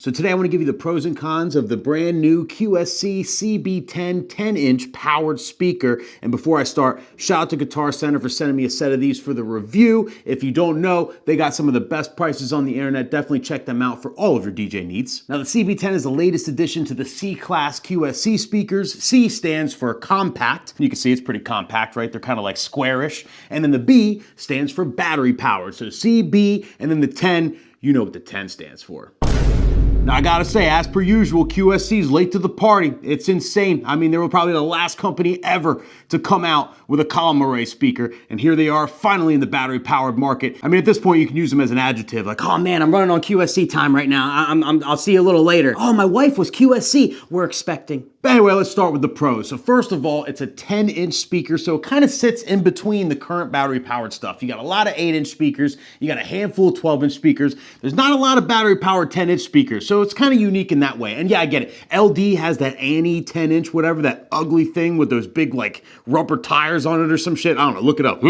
So today I want to give you the pros and cons of the brand new QSC CB10 10-inch powered speaker. And before I start, shout out to Guitar Center for sending me a set of these for the review. If you don't know, they got some of the best prices on the internet. Definitely check them out for all of your DJ needs. Now the CB10 is the latest addition to the C-Class QSC speakers. C stands for compact. You can see it's pretty compact, right? They're kind of like squarish. And then the B stands for battery powered. So CB and then the 10, you know what the 10 stands for. Now I gotta say, as per usual, QSC's late to the party. It's insane. I mean, they were probably the last company ever to come out with a column array speaker, and here they are finally in the battery powered market. I mean, at this point you can use them as an adjective, like, oh man, I'm running on QSC time right now. I'll see you a little later. Oh, my wife was QSC. We're expecting. But anyway, let's start with the pros. So first of all, it's a 10-inch speaker, so it kind of sits in between the current battery-powered stuff. You got a lot of 8-inch speakers, you got a handful of 12-inch speakers. There's not a lot of battery-powered 10-inch speakers, so it's kind of unique in that way. And yeah, I get it. LD has that Annie 10-inch, whatever, that ugly thing with those big, like, rubber tires on it or some shit. I don't know, look it up.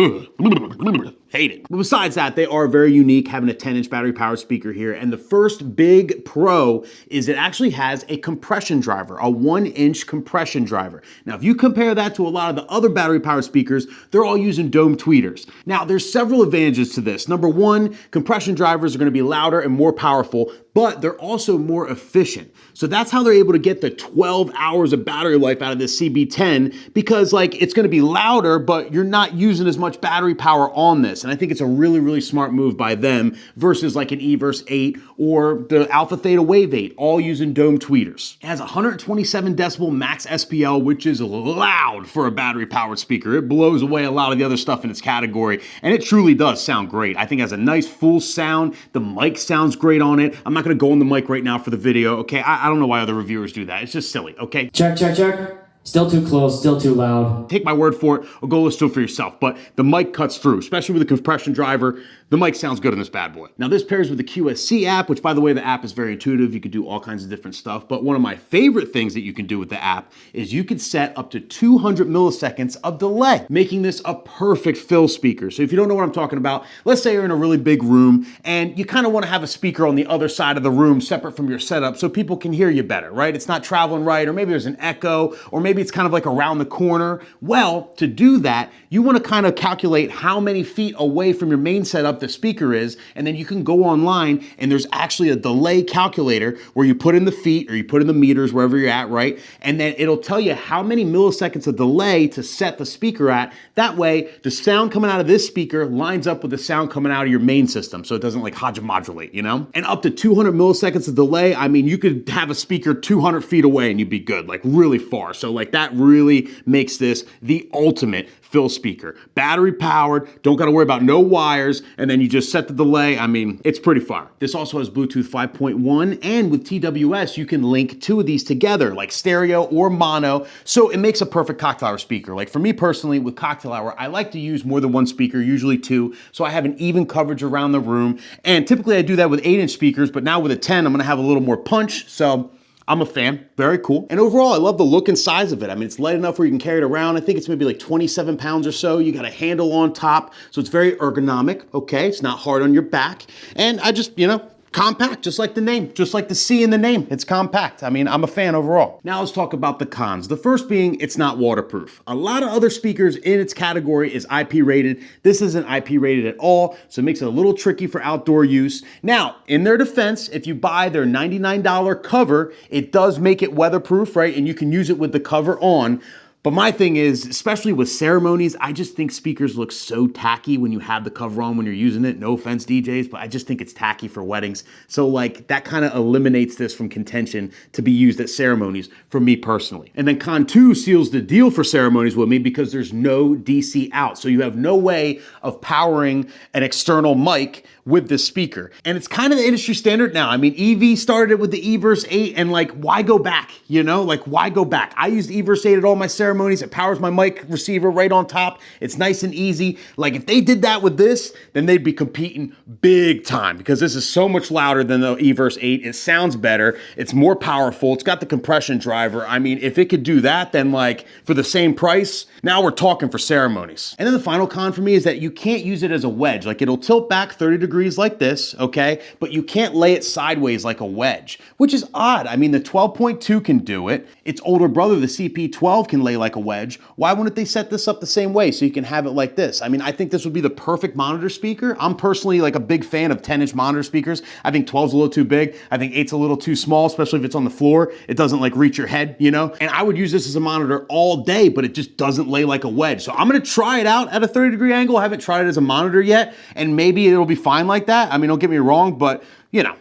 Hate it. But besides that, they are very unique, having a 10-inch battery-powered speaker here. And the first big pro is it actually has a compression driver, a 1-inch compression driver. Now, if you compare that to a lot of the other battery-powered speakers, they're all using dome tweeters. Now, there's several advantages to this. Number one, compression drivers are going to be louder and more powerful, but they're also more efficient. So that's how they're able to get the 12 hours of battery life out of this CB10, because like it's going to be louder, but you're not using as much battery power on this. And I think it's a really, really smart move by them versus like an Everse 8 or the Alpha Theta Wave 8, all using dome tweeters. It has 127 decibel max SPL, which is loud for a battery powered speaker. It blows away a lot of the other stuff in its category, and it truly does sound great. I think it has a nice full sound. The mic sounds great on it. I'm not going to go on the mic right now for the video, okay? I don't know why other reviewers do that. It's just silly, okay? Check, check, check. Still too close, still too loud. Take my word for it, or go listen to it for yourself. But the mic cuts through, especially with the compression driver. The mic sounds good on this bad boy. Now this pairs with the QSC app, which by the way, the app is very intuitive. You can do all kinds of different stuff. But one of my favorite things that you can do with the app is you can set up to 200 milliseconds of delay, making this a perfect fill speaker. So if you don't know what I'm talking about, let's say you're in a really big room and you kind of want to have a speaker on the other side of the room separate from your setup so people can hear you better, right? It's not traveling right, or maybe there's an echo, or maybe it's kind of like around the corner. Well, to do that, you want to kind of calculate how many feet away from your main setup the speaker is, and then you can go online and there's actually a delay calculator where you put in the feet or you put in the meters, wherever you're at, right? And then it'll tell you how many milliseconds of delay to set the speaker at. That way, the sound coming out of this speaker lines up with the sound coming out of your main system, so it doesn't like modulate, you know? And up to 200 milliseconds of delay, I mean, you could have a speaker 200 feet away and you'd be good, like really far. So like that really makes this the ultimate fill speaker. Battery powered, don't gotta worry about no wires, and then you just set the delay. I mean, it's pretty fire. This also has Bluetooth 5.1, and with TWS, you can link two of these together, like stereo or mono, so it makes a perfect cocktail hour speaker. Like for me personally, with cocktail hour, I like to use more than one speaker, usually two, so I have an even coverage around the room, and typically I do that with 8-inch speakers, but now with a 10, I'm gonna have a little more punch, so I'm a fan, very cool. And overall, I love the look and size of it. I mean, it's light enough where you can carry it around. I think it's maybe like 27 pounds or so. You got a handle on top, so it's very ergonomic, okay? It's not hard on your back. And I just, you know, compact, just like the name, just like the C in the name. It's compact. I mean, I'm a fan overall. Now let's talk about the cons. The first being it's not waterproof. A lot of other speakers in its category is IP rated. This isn't IP rated at all, so it makes it a little tricky for outdoor use. Now, in their defense, if you buy their $99 cover, it does make it weatherproof, right? And you can use it with the cover on. But my thing is, especially with ceremonies, I just think speakers look so tacky when you have the cover on when you're using it. No offense, DJs, but I just think it's tacky for weddings. So like that kind of eliminates this from contention to be used at ceremonies for me personally. And then Con 2 seals the deal for ceremonies with me because there's no DC out. So you have no way of powering an external mic with this speaker. And it's kind of the industry standard now. I mean, EV started it with the Everse 8 and like, why go back? You know, like why go back? I used Everse 8 at all my ceremonies. ceremonies. It powers my mic receiver right on top. It's nice and easy. Like if they did that with this, then they'd be competing big time because this is so much louder than the Everse 8. It sounds better. It's more powerful. It's got the compression driver. I mean, if it could do that, then like for the same price, now we're talking for ceremonies. And then the final con for me is that you can't use it as a wedge. Like it'll tilt back 30 degrees like this, okay? But you can't lay it sideways like a wedge, which is odd. I mean, the 12.2 can do it. Its older brother, the CP12, can lay like a wedge. Why wouldn't they set this up the same way so you can have it like this? I mean, I think this would be the perfect monitor speaker. I'm personally like a big fan of 10-inch monitor speakers. I think 12's a little too big. I think 8's a little too small, especially if it's on the floor. It doesn't like reach your head, you know? And I would use this as a monitor all day, but it just doesn't lay like a wedge. So I'm gonna try it out at a 30-degree angle. I haven't tried it as a monitor yet, and maybe it'll be fine like that. I mean, don't get me wrong, but you know,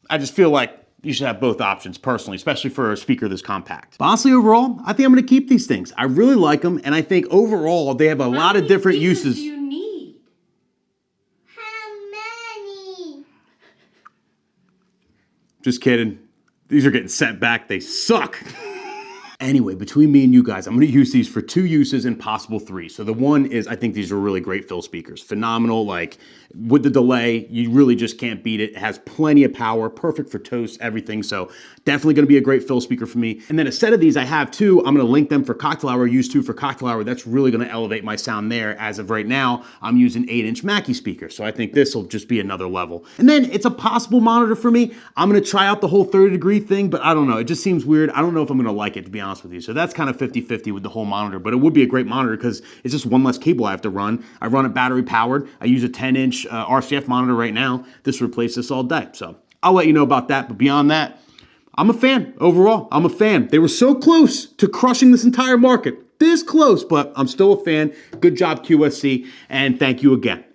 I just feel like you should have both options personally, especially for a speaker this compact. But honestly, overall, I think I'm gonna keep these things. I really like them, and I think overall, they have a lot of different uses. Do you need? How many? Just kidding. These are getting sent back. They suck. Anyway, between me and you guys, I'm gonna use these for 2 uses and possible 3. So the one is, I think these are really great fill speakers. Phenomenal, like with the delay, you really just can't beat it. It has plenty of power, perfect for toast, everything. So definitely gonna be a great fill speaker for me. And then a set of these I have too. I'm gonna link them for cocktail hour, use 2 for cocktail hour. That's really gonna elevate my sound there. As of right now, I'm using 8-inch Mackie speakers. So I think this will just be another level. And then it's a possible monitor for me. I'm gonna try out the whole 30-degree thing, but I don't know. It just seems weird. I don't know if I'm gonna like it, to be honest with you. So that's kind of 50-50 with the whole monitor, but it would be a great monitor because it's just one less cable I have to run. I run it battery powered. I use a 10-inch RCF monitor right now. This replaces this all day. So I'll let you know about that. But beyond that, I'm a fan. Overall, I'm a fan. They were so close to crushing this entire market. This close, but I'm still a fan. Good job, QSC, and thank you again.